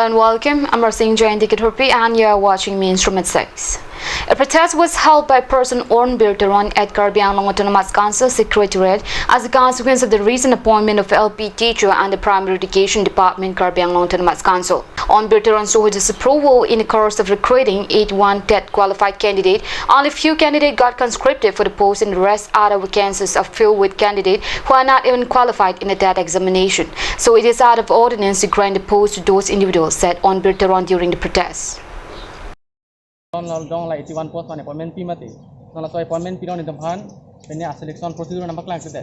Hello and welcome. I'm Rasim Jayanti and you are watching Mainstream at 6. A protest was held by person on Birtaron at Karbi Anglong Autonomous Council Secretariat as a consequence of the recent appointment of LP teacher and the Primary Education Department Karbi Anglong Autonomous Council. On Birtaron showed disapproval in the course of recruiting 81 TET qualified candidates. Only few candidates got conscripted for the post and the rest are vacancies are filled with candidates who are not even qualified in the TET examination. So it is out of ordinance to grant the post to those individuals set on Birtaron during the protest. Dong la 81 post mane appointment pi mate nala so appointment pi don idam han penya selection procedure namak lang sete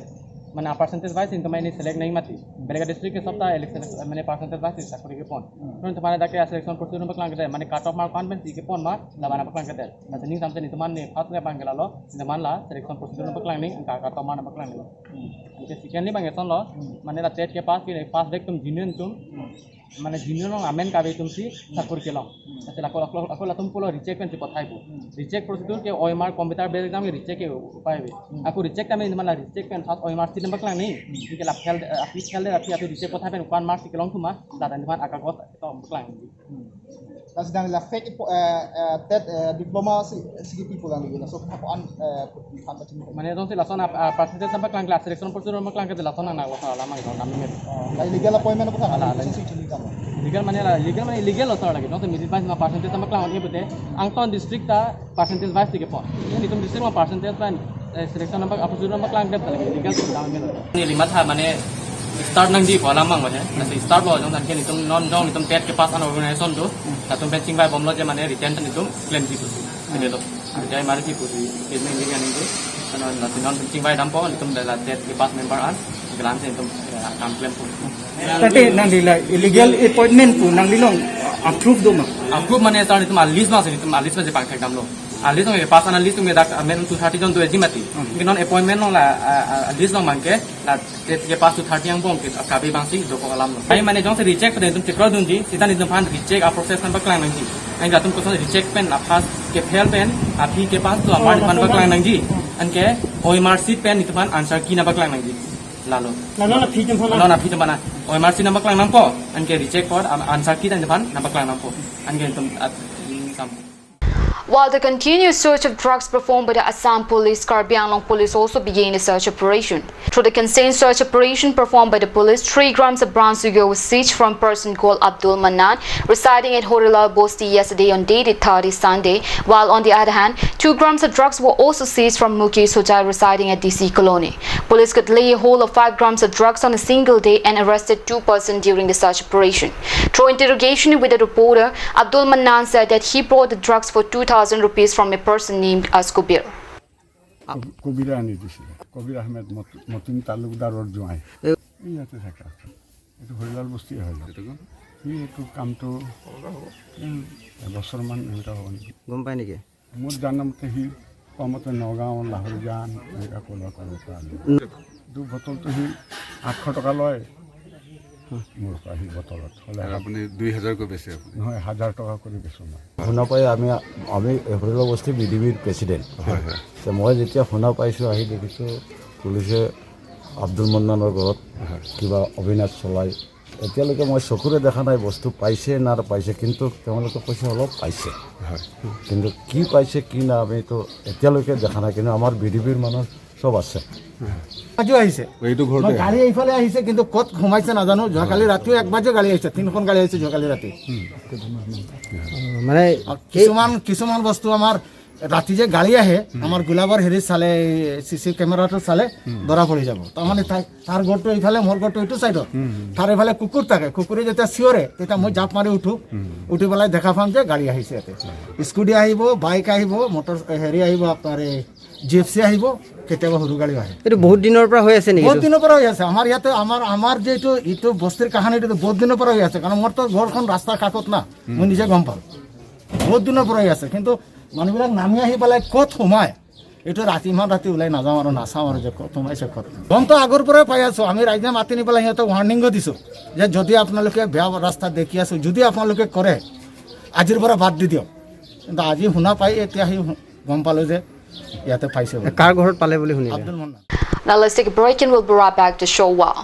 mane percentage wise in kamai ni select nahi mati belega district ke sabta election mane percentage wise sakuri ke pon non tamare dake selection procedure namak lang sete mane cut off mark convent ke pon ma labana namak lang sete asa ni samte ni teman ne first le bang gelalo teman la selection procedure namak lang ni angka cut off mark namak lang ni ke secondly bang eson lo mane la tet ke pass ke pass dek tum junior tum মানে junior আমেন কাবে তুমছি চাকুৰ কেলং আছে লাকো লাতুম পলো ৰিচেক পেন পঠাইবো ৰিচেক প্ৰসিডিউৰ কে OMR computer base exam recheck পাইবে আকো ৰিচেক আমি মানে recheck pen first OMR system বাকলা নাই কি লা ফেল আপনি খেল দে আপনি ৰিচেক পঠাইবেন কোন মার্ক কেলং তুমা দাদা নিমান আকাগত তো বাকলা নাই Das dan la fake that diploma CGP pulang lagi so apaan মানে don la sona percentage sampai kelang kelas selection procedure mak kelang ke la sona na wasa lama itu namanya legal appointment apa ala legal mana la legal mana illegal otor lagi don middle pass ma percentage sampai kelang ini bete angton district ta percentage wise dige pon ini tum district ma percentage pan selection number procedure mak kelang ke lagi legal tu namanya ini lima tha mane start nang di pala mang mane nasi start bo jong tan ke nitum non jong nitum tet ke pass an organization tu tatum benching by bomlo je mane retention nitum claim di tu ini lo jai mari ki pusi ini ini kan ini kana nasi non benching by dampo nitum da tet ke pass member an glance nitum complain pu tadi nang dila illegal appointment pu nang dilong approve do ma approve mane tar nitum list ma se nitum list ma je pang thak damlo list nge pass an list nge dak men tu 30 jon tu ejimati non appointment nong la list nong mangke la tet ke pass tu 30 yang bom ke kabi bangsi do ko alam lo ai mane jong se reject de tum tikro dun ji sita nitum fan reject a process nang baklang nang ji ai ga tum ko reject pen a pass ke fail pen a phi ke pass tu amar fan baklang nang ji an ke OMR sheet pen nitum fan answer ki na baklang nang ji lalo na phi jam na na phi jam na OMR sheet na baklang nang po an ke reject for answer ki dan fan na baklang nang po an ke tum sam. While the continued search of drugs performed by the Assam Police, Karbi Anglong Police also began a search operation. Through the contained search operation performed by the police, 3 grams of brown sugar was seized from a person called Abdul Manan, residing at Hotelal Bosti yesterday on dated 30 Sunday, while on the other hand, 2 grams of drugs were also seized from Mukesh Hojai residing at DC Colony. Police could lay a hold of 5 grams of drugs on a single day and arrested 2 persons during the search operation. Through interrogation with the reporter, Abdul Manan said that he brought the drugs for 2,000 rupees from a person named Kubir. Kubir ani disi. Kubir Ahmed Motin Talukdar or Joy. ইয়াতে থাকা এটো হৰিলাল বস্তি হয় এইটো কামটো এবছৰমান এটা হ'ব নেকি গম পাই নেকি মোৰ জানামতে সি কমতে নগাঁও লাহোৰজান এনেকুৱা কলা কৰা দু বটলটো সি 800 টকা লয় মোৰ পাহি বটলত হলে আপুনি 2000 কৈ বেছে আপুনি নহয় 1000 টকা কৰি বেছো না শুনা পাই আমি হৰিলাল বস্তি বিডিবিৰ প্ৰেসিডেন্ট হয় হয় তে মই যেতিয়া শুনা পাইছো আহি দেখিছো পুলিচে আব্দুল মন্নানৰ ঘৰত কিবা অভিনাশ চলাই এতিয়ালৈকে মই চকুৰে দেখা নাই বস্তু পাইছে না পাইছে কিন্তু তেওঁলোকে কৈছে অলপ পাইছে কিন্তু কি পাইছে কি না আমি তো এতিয়ালৈকে দেখা নাই কিন্তু আমাৰ বিডিবিৰ মানুহ সব আছে আজি আহিছে এইটো ঘৰতে গাড়ী এইফালে আহিছে কিন্তু কত ঘুমাইছে নাজানো যোৱাকালি ৰাতিও এক বাজে গাড়ী আহিছে 3খন গাড়ী আহিছে যোৱাকালি ৰাতি মানে কিছুমান বস্তু আমাৰ ৰাতি যে গাড়ী আহে আমাৰ গোলাবৰ হেৰি চালে সিসি ক্যামেৰাটো চালে ধৰা পৰি যাব তাৰমানে তাৰ ঘৰটো এইফালে মোৰ ঘৰটো এইটো সাইডত তাৰ এইফালে কুকুৰ থাকে কুকুৰে যেতিয়া চিঞৰে তেতিয়া মই জাপ মাৰি উঠি পেলাই দেখা পাম যে গাড়ী আহিছে ইয়াতে স্কুটি আহিব বাইক আহিব মটৰ হেৰি আহিব আপোনাৰ জিএফসি আহিব কেতিয়াবা সৰু গাড়ী আহে এইটো বহুত দিনৰ পৰা হৈ আছে নেকি বহুত দিনৰ পৰা হৈ আছে আমাৰ ইয়াতে আমাৰ যে এইটো বস্তিৰ কাহিনীটো বহুত দিনৰ পৰা হৈ আছে কাৰণ মোৰ তো ঘৰখন ৰাস্তাৰ কাষত না মই নিজে গম পাওঁ বহুত দিনৰ পৰা হৈ আছে কিন্তু মানুহবিলাক নামি আহি পেলাই ক'ত সোমায় এইটো ৰাতি ওলাই নাযাওঁ আৰু নাচাওঁ আৰু যে ক'ত সোমাইছে ক'ত গমটো আগৰ পৰাই পাই আছোঁ আমি ৰাইজে মাতি নি পেলাই সিহঁতক ৱাৰ্ণিঙো দিছোঁ যে যদি আপোনালোকে বেয়া ৰাস্তা দেখি আছোঁ যদি আপোনালোকে কৰে আজিৰ পৰা বাদ দি দিয়ক কিন্তু আজি শুনা পাই এতিয়া আহি গম পালোঁ যে ইয়াতে পাইছে কাৰ ঘৰত পালে বুলি শুনিলে Abdul Mannan Now let's take a break and we'll be right back to show wow.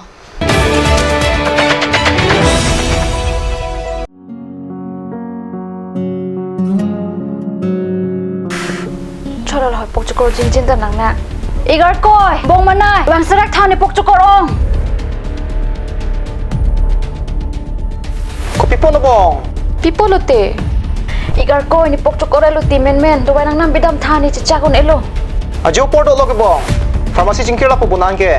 thora la pok chukor jin jin ta nang na igar koi bong manai bang sarak thane pok chukor ong ko pipo no bong pipo lote igar koi ni pok chukor lo ti men men do nang nam bidam thani chicha kon elo ajo porto lo ke bong pharmacy jingkir la po bunan ke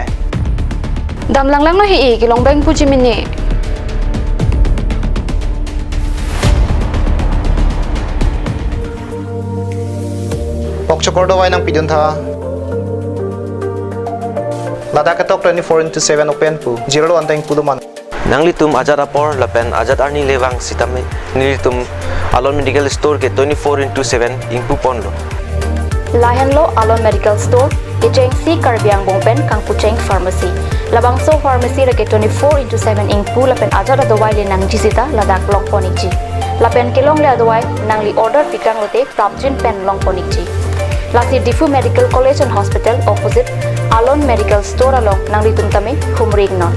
dam lang lang no hi ki long bang pu jimini pok chokor do wai nang pidun tha lada ka tok 24/7 open pu 0 anteng puduman Nangli tum ajat apor lapen ajat arni lewang sitame nili tum alon medical store ke 24/7 ingpu pon lo. Lahan lo Alon Medical Store, Ijeng si Karbiang Bongpen Kang Pucheng Pharmacy. Labang so pharmacy rake 24/7 ingpu lapen ajat adawai le nang jisita ladak long poniji. Lapen kilong le adawai nang li order pikang lote prapjin pen long poniji. Lasi Difu Medical College and Hospital opposite Alon Medical Store along nang li tumtame humrig non.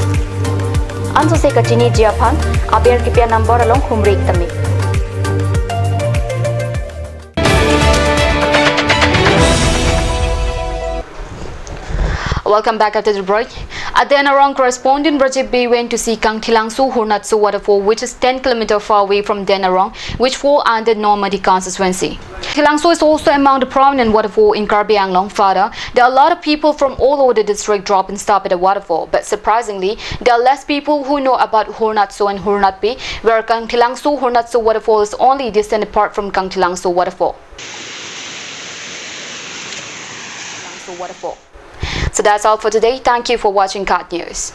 Anso se kachini jiapan abiar kipia number along humrig tame. Welcome back after the break. At Denarong, correspondent Rajib B went to see Kang Thilangsu Hurnatsu Waterfall, which is 10 km far away from Denarong, which fall under Normandy constituency. Thilangsu is also among the prominent waterfall in Karbi Anglong. Further, there are a lot of people from all over the district drop and stop at the waterfall, but surprisingly, there are less people who know about Hurnatsu and Hurnatpi, where Kang Thilangsu Hurnatsu Waterfall is only distant apart from Kang Thilangsu Waterfall. So that's all for today. Thank you for watching Cat News.